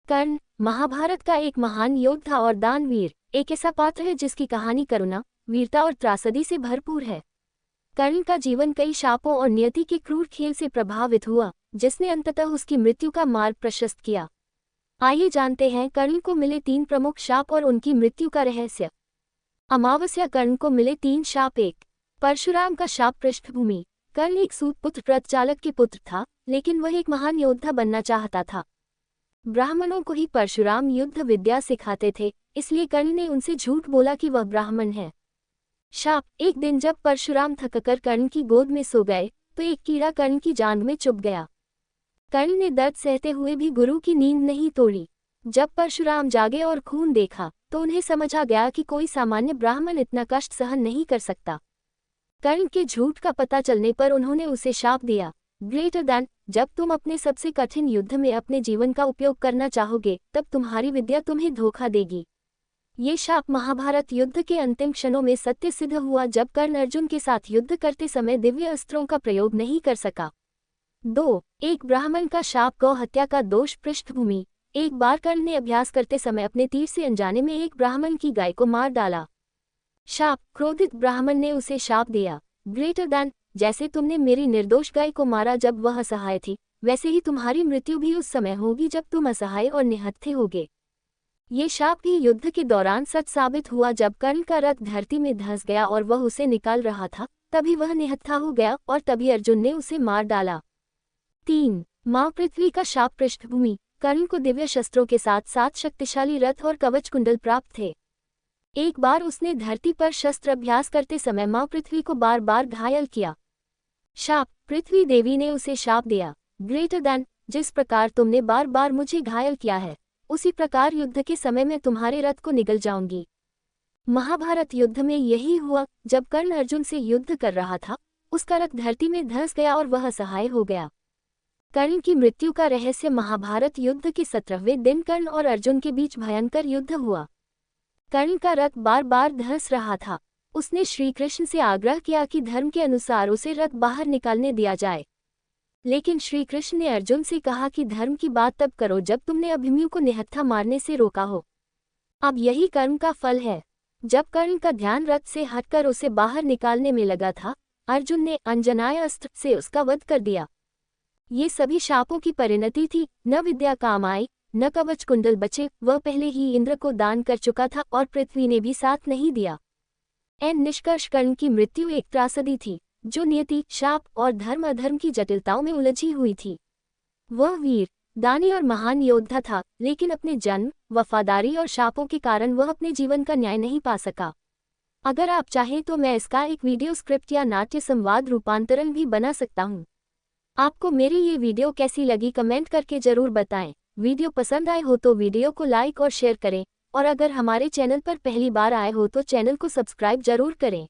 कर्ण महाभारत का एक महान योद्धा और दानवीर, एक ऐसा पात्र है जिसकी कहानी करुणा, वीरता और त्रासदी से भरपूर है। कर्ण का जीवन कई शापों और नियति के क्रूर खेल से प्रभावित हुआ, जिसने अंततः उसकी मृत्यु का मार्ग प्रशस्त किया। आइए जानते हैं कर्ण को मिले 3 प्रमुख शाप और उनकी मृत्यु का रहस्य। अमावस्या कर्ण को मिले 3 शाप। 1 परशुराम का शाप। पृष्ठभूमि। कर्ण एक सूत पुत्र रथचालक के पुत्र था, लेकिन वह एक महान योद्धा बनना चाहता था। ब्राह्मणों को ही परशुराम युद्ध विद्या सिखाते थे, इसलिए कर्ण ने उनसे झूठ बोला कि वह ब्राह्मण है। शाप। एक दिन जब परशुराम थककर कर्ण की गोद में सो गए, तो एक कीड़ा कर्ण की जांघ में चुभ गया। कर्ण ने दर्द सहते हुए भी गुरु की नींद नहीं तोड़ी। जब परशुराम जागे और खून देखा, तो उन्हें समझ आ गया कि कोई सामान्य ब्राह्मण इतना कष्ट सहन नहीं कर सकता। कर्ण के झूठ का पता चलने पर उन्होंने उसे शाप दिया, ग्रेटर दैन, जब तुम अपने सबसे कठिन युद्ध में अपने जीवन का उपयोग करना चाहोगे, तब तुम्हारी विद्या तुम्हें धोखा देगी। ये शाप महाभारत युद्ध के अंतिम क्षणों में सत्य सिद्ध हुआ, जब कर्ण अर्जुन के साथ युद्ध करते समय दिव्य अस्त्रों का प्रयोग नहीं कर सका। 2 एक ब्राह्मण का शाप। गौ हत्या का दोष। पृष्ठभूमि। एक बार कर्ण ने अभ्यास करते समय अपने तीर से अनजाने में एक ब्राह्मण की गाय को मार डाला। शाप। क्रोधित ब्राह्मण ने उसे शाप दिया, ग्रेटर दैन, जैसे तुमने मेरी निर्दोष गाय को मारा जब वह असहाय थी, वैसे ही तुम्हारी मृत्यु भी उस समय होगी जब तुम असहाय और निहत्थे होगे। ये शाप भी युद्ध के दौरान सच साबित हुआ। जब कर्ण का रथ धरती में धंस गया और वह उसे निकाल रहा था, तभी वह निहत्था हो गया और तभी अर्जुन ने उसे मार डाला। 3 माँ पृथ्वी का शाप। पृष्ठभूमि। कर्ण को दिव्य शस्त्रों के साथ 7 शक्तिशाली रथ और कवच कुंडल प्राप्त थे। एक बार उसने धरती पर शस्त्र अभ्यास करते समय माँ पृथ्वी को बार बार घायल किया। शाप। पृथ्वी देवी ने उसे शाप दिया, ग्रेटर दैन, जिस प्रकार तुमने बार बार मुझे घायल किया है, उसी प्रकार युद्ध के समय मैं तुम्हारे रथ को निगल जाऊंगी। महाभारत युद्ध में यही हुआ। जब कर्ण अर्जुन से युद्ध कर रहा था, उसका रथ धरती में धंस गया और वह असहाय हो गया। कर्ण की मृत्यु का रहस्य। महाभारत युद्ध के 17वें दिन कर्ण और अर्जुन के बीच भयंकर युद्ध हुआ। कर्ण का रथ बार बार धंस रहा था। उसने श्री कृष्ण से आग्रह किया कि धर्म के अनुसार उसे रथ बाहर निकालने दिया जाए, लेकिन श्री कृष्ण ने अर्जुन से कहा कि धर्म की बात तब करो जब तुमने अभिमन्यु को निहत्था मारने से रोका हो। अब यही कर्म का फल है। जब कर्ण का ध्यान रथ से हटकर उसे बाहर निकालने में लगा था, अर्जुन ने अंजनाय अस्त्र से उसका वध कर दिया। ये सभी शापों की परिणति थी। न विद्या काम आई, न कवच कुंडल बचे। वह पहले ही इंद्र को दान कर चुका था और पृथ्वी ने भी साथ नहीं दिया। निष्कर्ष। कर्ण की मृत्यु एक त्रासदी थी, जो नियति, शाप और धर्म अधर्म की जटिलताओं में उलझी हुई थी। वह वीर, दानी और महान योद्धा था, लेकिन अपने जन्म, वफादारी और शापों के कारण वह अपने जीवन का न्याय नहीं पा सका। अगर आप चाहें तो मैं इसका एक वीडियो स्क्रिप्ट या नाट्य संवाद रूपांतरण भी बना सकता हूँ। आपको मेरी ये वीडियो कैसी लगी कमेंट करके जरूर बताएं। वीडियो पसंद आए हो तो वीडियो को लाइक और शेयर करें, और अगर हमारे चैनल पर पहली बार आए हो तो चैनल को सब्सक्राइब जरूर करें।